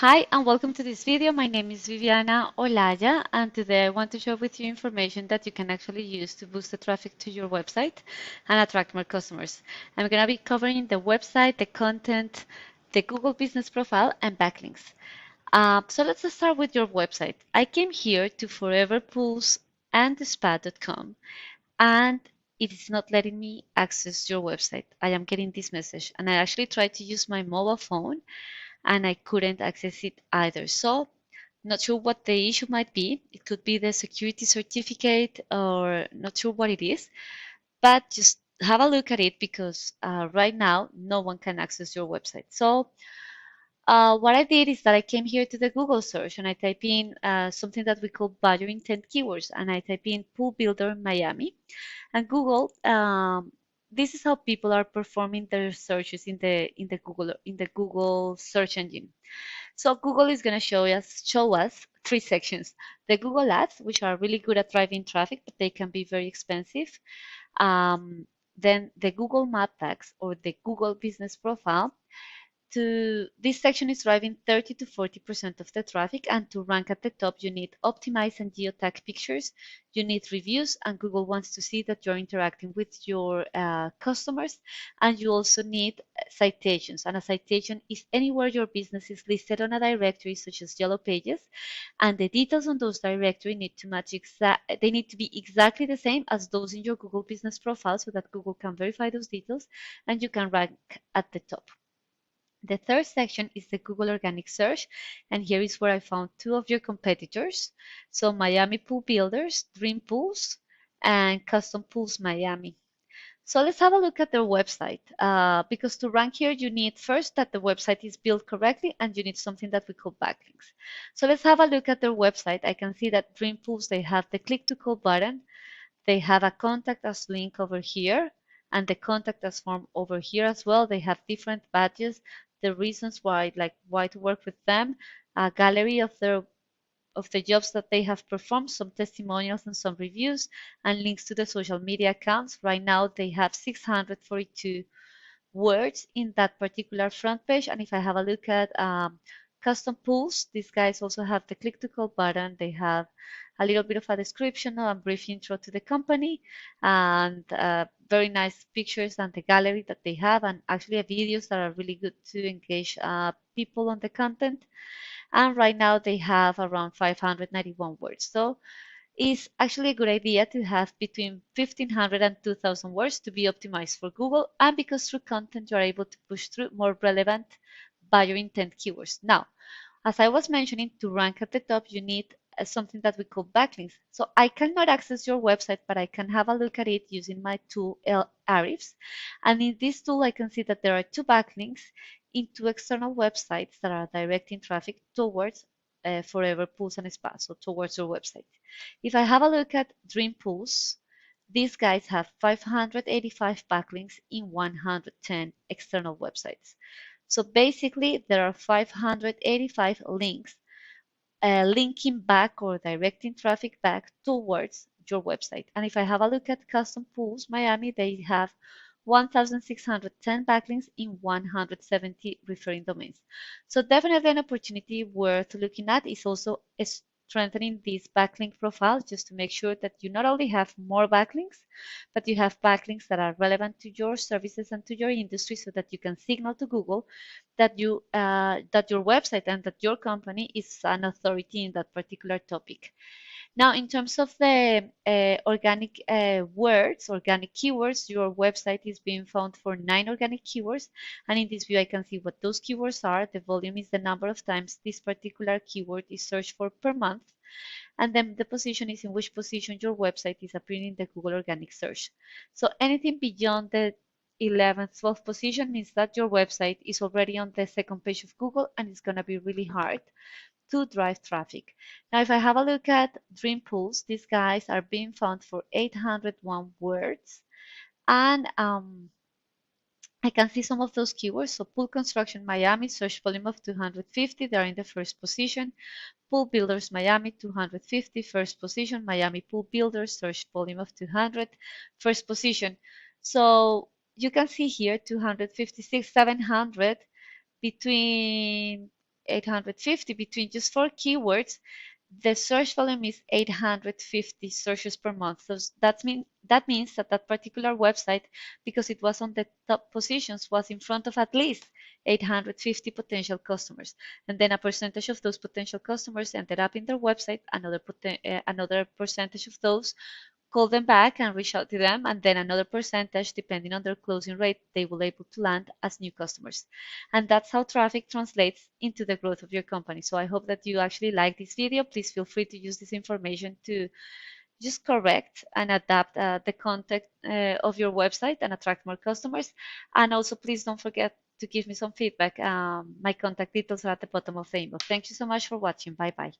Hi and welcome to this video. My name is Viviana Olaya and today I want to share with you information that you can actually use to boost the traffic to your website and attract more customers. I'm going to be covering the website, the content, the Google Business Profile and backlinks. So let's start with your website. I came here to foreverpools.com and it is not letting me access your website. I am getting this message and I actually tried to use my mobile phone and I couldn't access it either. So, not sure what the issue might be. It could be the security certificate or not sure what it is, but just have a look at it because right now no one can access your website. So, what I did is that I came here to the Google search and I type in something that we call buyer intent keywords and I type in pool builder Miami and Google. This is how people are performing their searches in the Google search engine. So Google is going to show us three sections. The Google Ads, which are really good at driving traffic, but they can be very expensive. Then the Google Map Tags or the Google Business Profile, this section is driving 30 to 40% of the traffic, and to rank at the top you need optimized and geotag pictures, you need reviews, and Google wants to see that you're interacting with your customers, and you also need citations, and a citation is anywhere your business is listed on a directory such as Yellow Pages, and the details on those directory need to match they need to be exactly the same as those in your Google Business Profile so that Google can verify those details and you can rank at the top. The third section is the Google Organic Search, and here is where I found two of your competitors. So Miami Pool Builders, Dream Pools, and Custom Pools Miami. So let's have a look at their website. Because to rank here, you need first that the website is built correctly, and you need something that we call backlinks. So let's have a look at their website. I can see that Dream Pools, they have the click to call button. They have a contact us link over here and the contact us form over here as well. They have different badges, the reasons why, like why to work with them, a gallery of the jobs that they have performed, some testimonials and some reviews, and links to the social media accounts. Right now they have 642 words in that particular front page. And if I have a look at custom pools, these guys also have the click to call button. They have a little bit of a description, a brief intro to the company, and very nice pictures and the gallery that they have, and actually videos that are really good to engage people on the content. And right now they have around 591 words. So it's actually a good idea to have between 1,500 and 2,000 words to be optimized for Google, and because through content you are able to push through more relevant buyer intent keywords. Now, as I was mentioning, to rank at the top, you need something that we call backlinks. So I cannot access your website, but I can have a look at it using my tool Ahrefs. And in this tool, I can see that there are two backlinks into external websites that are directing traffic towards Forever Pools and Spa, so towards your website. If I have a look at Dream Pools, these guys have 585 backlinks in 110 external websites. So basically, there are 585 links linking back or directing traffic back towards your website. And if I have a look at Custom Pools Miami, they have 1,610 backlinks in 170 referring domains. So definitely an opportunity worth looking at is also strengthening this backlink profile just to make sure that you not only have more backlinks, but you have backlinks that are relevant to your services and to your industry so that you can signal to Google that that your website and that your company is an authority in that particular topic. Now, in terms of the organic words, organic keywords, your website is being found for 9 organic keywords. And in this view, I can see what those keywords are. The volume is the number of times this particular keyword is searched for per month. And then the position is in which position your website is appearing in the Google organic search. So anything beyond the 11th, 12th position means that your website is already on the second page of Google and it's going to be really hard to drive traffic. Now, if I have a look at Dream Pools, these guys are being found for 801 words. And I can see some of those keywords. So pool construction Miami, search volume of 250. They're in the first position. Pool builders Miami, 250. First position. Miami pool builders, search volume of 200. First position. So you can see here 256, 700 between 850 between just 4 keywords, the search volume is 850 searches per month. So that means that that particular website, because it was on the top positions, was in front of at least 850 potential customers. And then a percentage of those potential customers ended up in their website. Another percentage of those call them back and reach out to them, and then another percentage, depending on their closing rate, they will able to land as new customers. And that's how traffic translates into the growth of your company. So I hope that you actually like this video. Please feel free to use this information to just correct and adapt the content of your website and attract more customers. And also, please don't forget to give me some feedback. My contact details are at the bottom of the email. Thank you so much for watching. Bye bye.